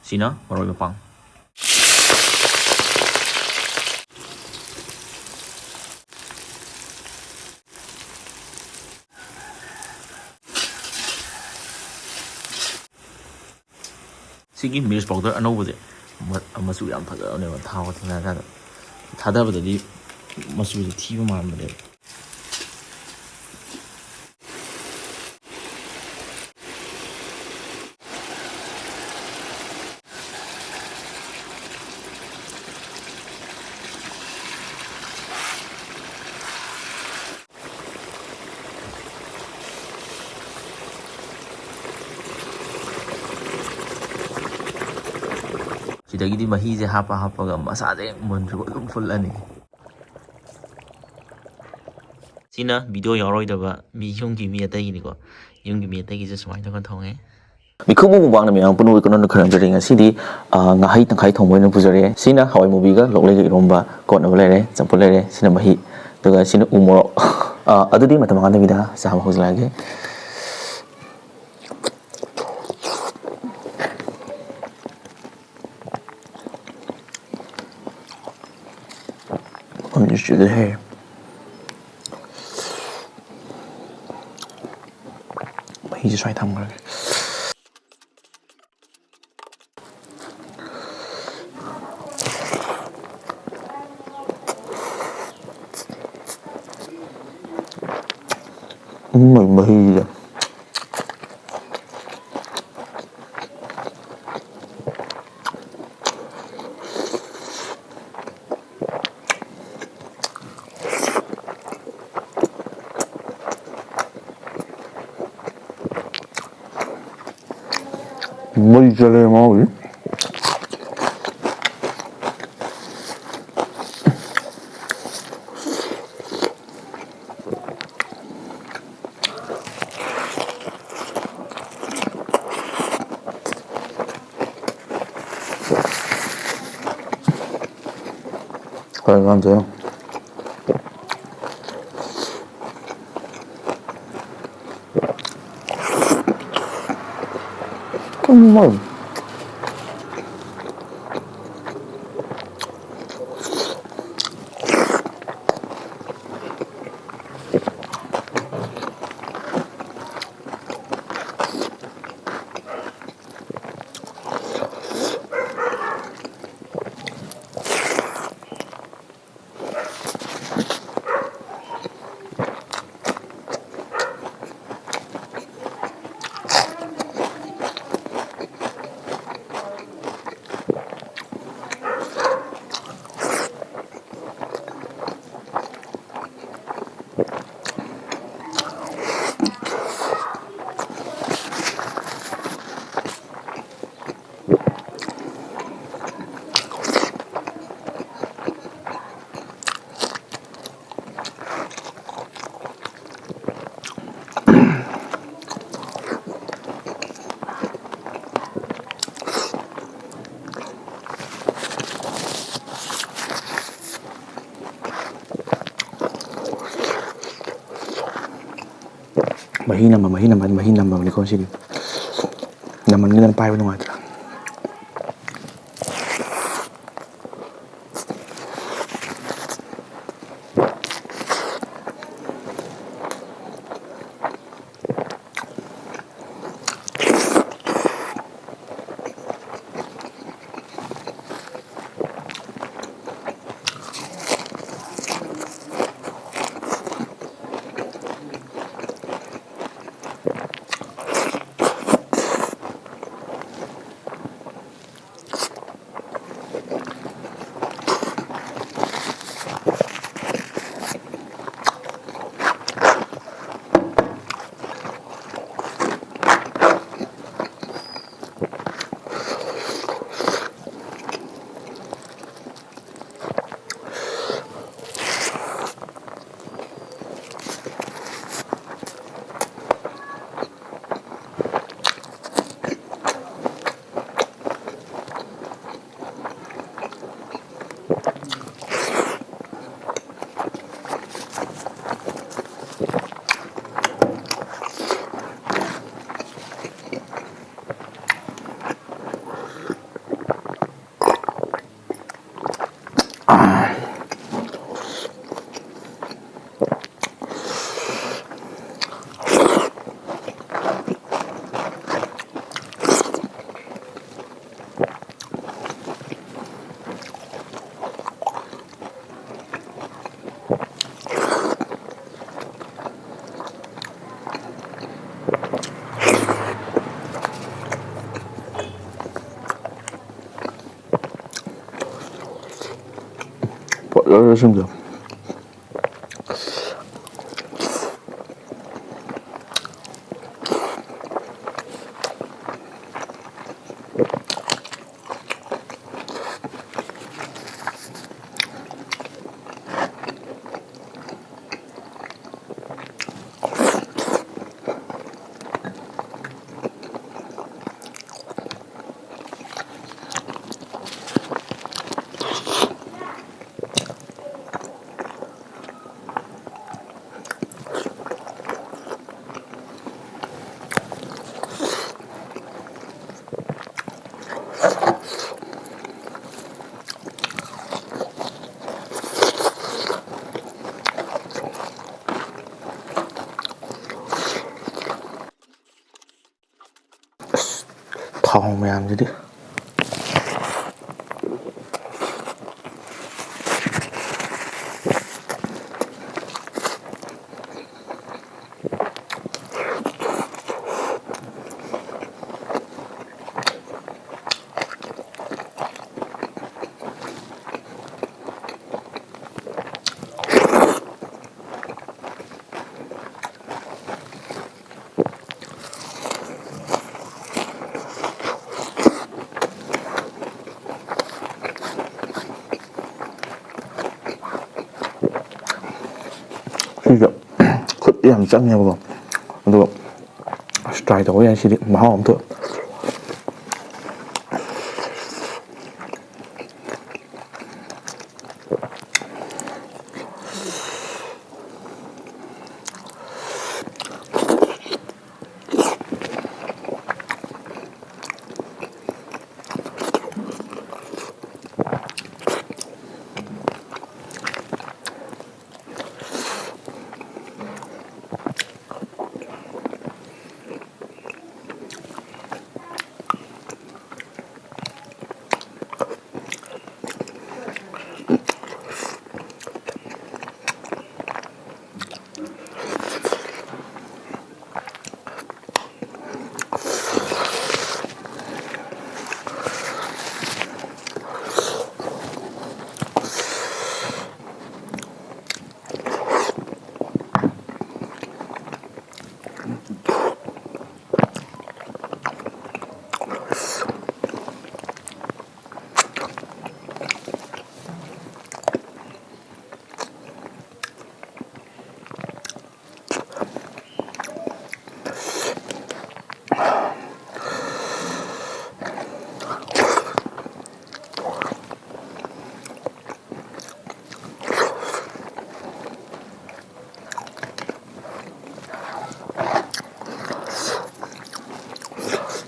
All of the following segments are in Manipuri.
Sina maroi mapang. Sigi mirch powder anobode masu yam phajabane thawa thina da thadabadadi masu ji thiba manbade. Sidagidi mahi je hapa ga masade munju dum full ani. Sina video yaroi daba mi yunggi mi atai ni ko yunggi mi atai gi je sumai da thonge. Mikhubu mubang na miyang puno ikonon kharam jari nga sidi ngahai tangkai thongboy na pujare sina hawai movie ga loklai ga iromba kot na lere champul lere sina mahi tuga sina umoro adudi matamang na bida sa hama huzlage I'm just the hair. He just right thumb. Mahi. Muy jale mau. Phải làm thế không? Mời. Mahi nama ni kau sini. Nama ni kan pai pun ada. 여러분들 ꯊꯥꯎ ꯃꯌꯥꯝꯁꯤꯗꯤ ꯁꯤꯁꯦ ꯈꯨꯠ ꯌꯥꯝ ꯆꯪꯉꯦꯕꯀꯣ ꯑꯗꯨꯒ ꯇ꯭ꯔꯥꯏ ꯇꯧꯕ ꯌꯥꯏ ꯁꯤꯗꯤ ꯃꯍꯥꯎ ꯑꯝꯇ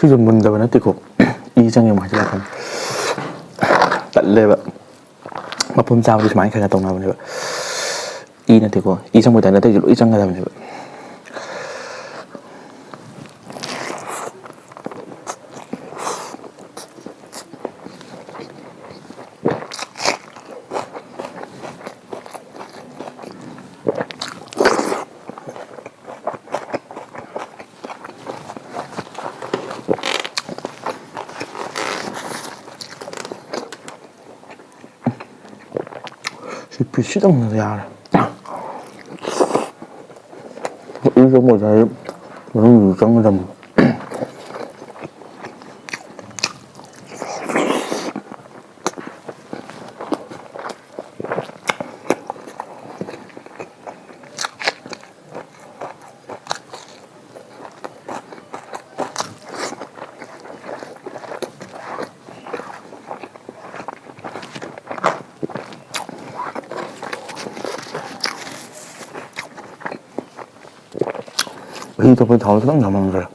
ꯁꯤꯁꯨ ꯃꯨꯟꯗꯕ ꯅꯠꯇꯦꯀꯣ ꯏ ꯆꯪꯉꯦ ꯑꯃꯨꯛ ꯍꯥꯏꯖꯤꯜꯂꯛꯀꯅꯤ ꯇꯠꯂꯦꯕ ꯃꯄꯨꯝ ꯆꯥꯕꯗꯤ ꯁꯨꯃꯥꯏꯅ ꯈꯔ ꯈꯔ ꯇꯧꯅꯕꯅꯦꯕ ꯏ ꯅꯠꯇꯦꯀꯣ ꯏ ꯆꯪꯕ ꯇꯥꯏ ꯅꯠꯇꯦꯁꯨ ꯂꯣꯏ ꯆꯪꯒꯗꯕꯅꯦꯕ ꯁꯤ ꯄꯤꯁꯤꯗꯪ ꯌꯥꯔꯦ 이 정도 잘 너무 유정하다. 이 덕분에 다음에 딱 남았는 거야.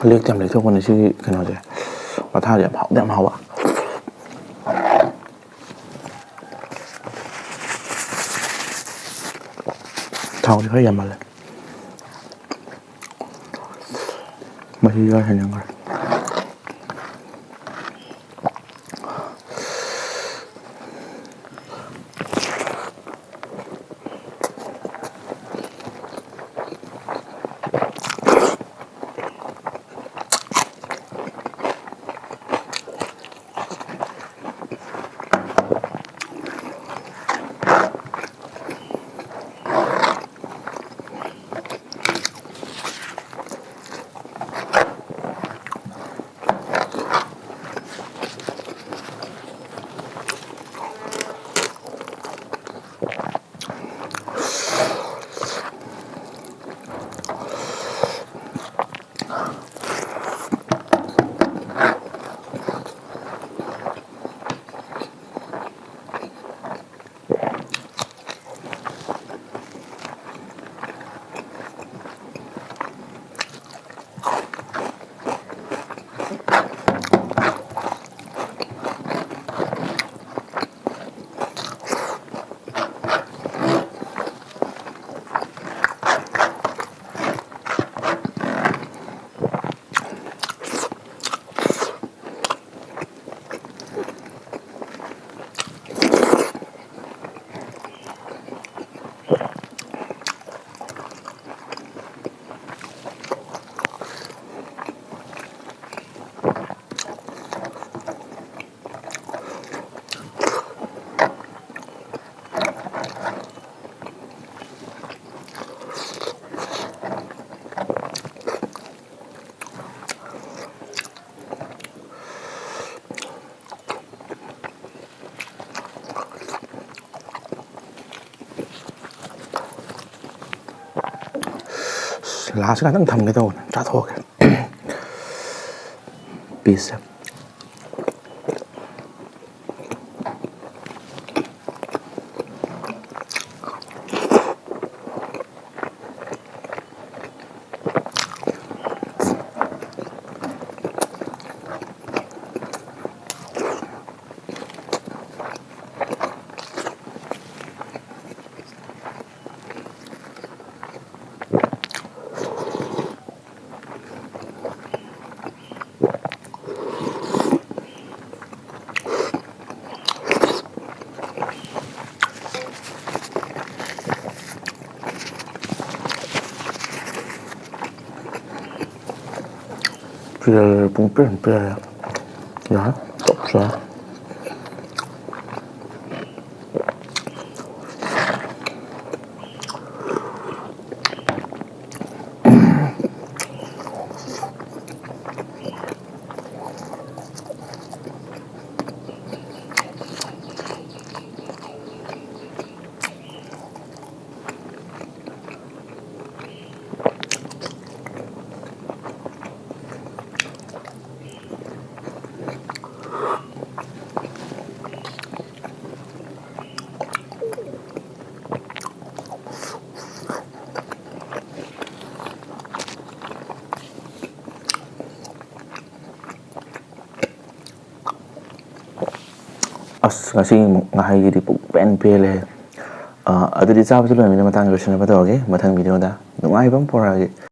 ꯂꯦꯛꯇ ꯌꯥꯝ ꯂꯦꯛꯊꯣꯛꯄꯅꯦ ꯁꯤꯒꯤ ꯀꯩꯅꯣꯁꯦ ꯄꯊꯥꯁꯦ ꯌꯥꯝ ꯍꯥꯎꯕ ꯊꯥꯎꯁꯦ ꯈꯔ ꯌꯥꯝꯃꯜꯂꯦ ꯃꯍꯤꯒ ꯍꯦꯟꯖꯤꯟꯈ꯭ꯔꯦ ꯂꯥꯁ ꯈꯛꯇꯪ ꯊꯝꯒꯦ ꯇꯧꯕꯅꯦ ꯆꯥꯊꯣꯛꯑꯒꯦ ꯄꯤꯁꯁꯦ ꯄꯨꯡ ꯄꯦꯔꯦ ꯌꯥꯔꯦ ꯆꯞ ꯆꯥꯔꯦ ꯑꯁ ꯉꯁꯤ ꯉꯥꯍꯩꯒꯤꯗꯤ ꯄꯨꯡꯄꯦꯟ ꯄꯦꯜꯂꯦ ꯑꯗꯨꯗꯤ ꯆꯥꯕꯁꯨ ꯂꯣꯏꯔꯕꯅꯤꯅ ꯃꯇꯥꯡ ꯂꯣꯏꯁꯤꯟꯅꯕ ꯇꯧꯔꯒꯦ ꯃꯊꯪ ꯚꯤꯗꯤꯑꯣꯗ ꯅꯨꯡꯉꯥꯏꯕ ꯑꯃ ꯄꯨꯔꯛꯑꯒꯦ